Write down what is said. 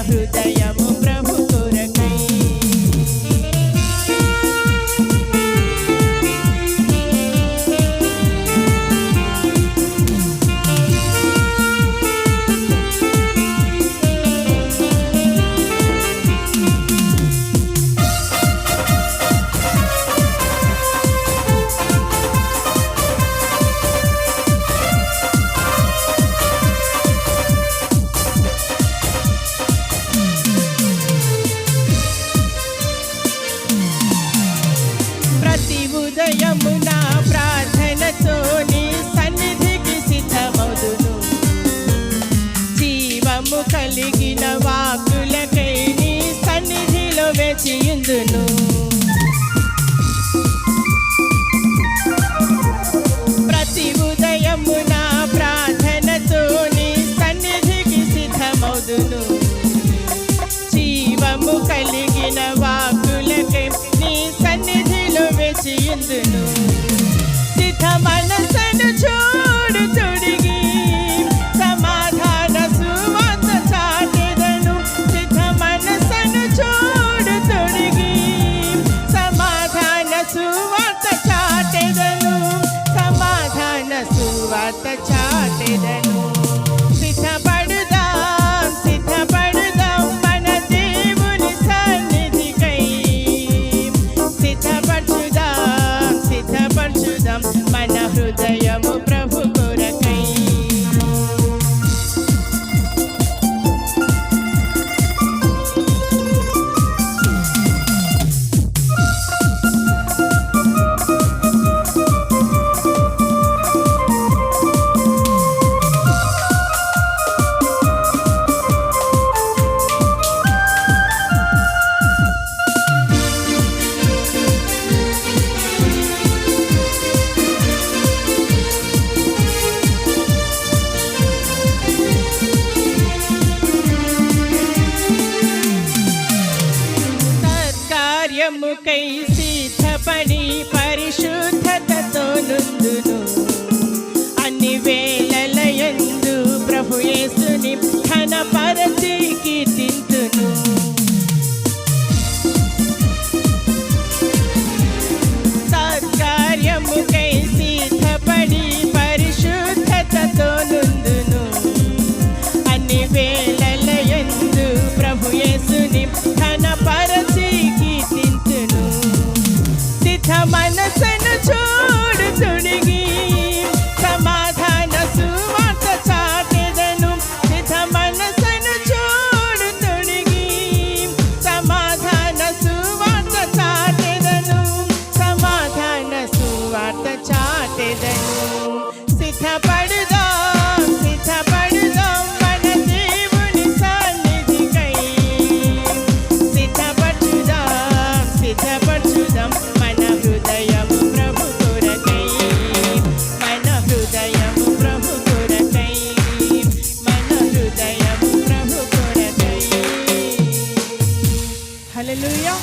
హృదయము ప్రభు కొరకై. ప్రతి ఉదయము నా ప్రార్థనతో నీ సన్నిధికి సిద్ధమౌదును. జీవము కలిగిన వాక్కులకై నీ సన్నిధిలో వేచియుందును. ప్రతి ఉదయము నా ప్రార్థనతో నీ సన్నిధికి సిద్ధమౌదును. జీవము కలిగిన వాక్కులకై నీ సన్నిధిలో వేచియుందును. సిద్ధ మనసును చూడు తొడిగి సమాధాన సువార్త చాటెదను. సిద్ధ మనసును చూడు తొడిగి సమాధాన సువార్త చాటెదను. సమాధాన సువార్త చాటెదను. సిద్ధపడుదాం సిద్ధపడుదాం మన దేవుని సన్నిధికై. సిద్ధపరచుదాం సిద్ధపరచుదాం మన హృదయము ప్రభు కొరకై. సత్కార్యముకై సిద్ధపడి పరిశుద్ధతతో నుందును. అన్ని వేళలయందు ప్రభు యేసుని ఘనపరచి కీర్తింతును. సత్కార్యముకై సిద్ధపడి పరిశుద్ధతతో నుందును. అన్ని వేళలయందు ప్రభు యేసుని ఘనపరచి కీర్తింతును. సిద్ధ మనసును చూడు తొడిగి సమాధాన సువార్త చాటెదను. సిద్ధ మనసును చూడు తొడిగి సమాధాన సువార్త చాటెదను. సమాధాన సువార్త చాటెదను. సిద్ధపడుదాం సిద్ధపడుదాం మన దేవుని సన్నిధికై. సిద్ధపరచుదాం సిద్ధపరచుదాం మన హృదయము ప్రభు కొరకై. మన హృదయము ప్రభు కొరకై. మన హృదయము ప్రభు కొరకై. హల్లెలూయా.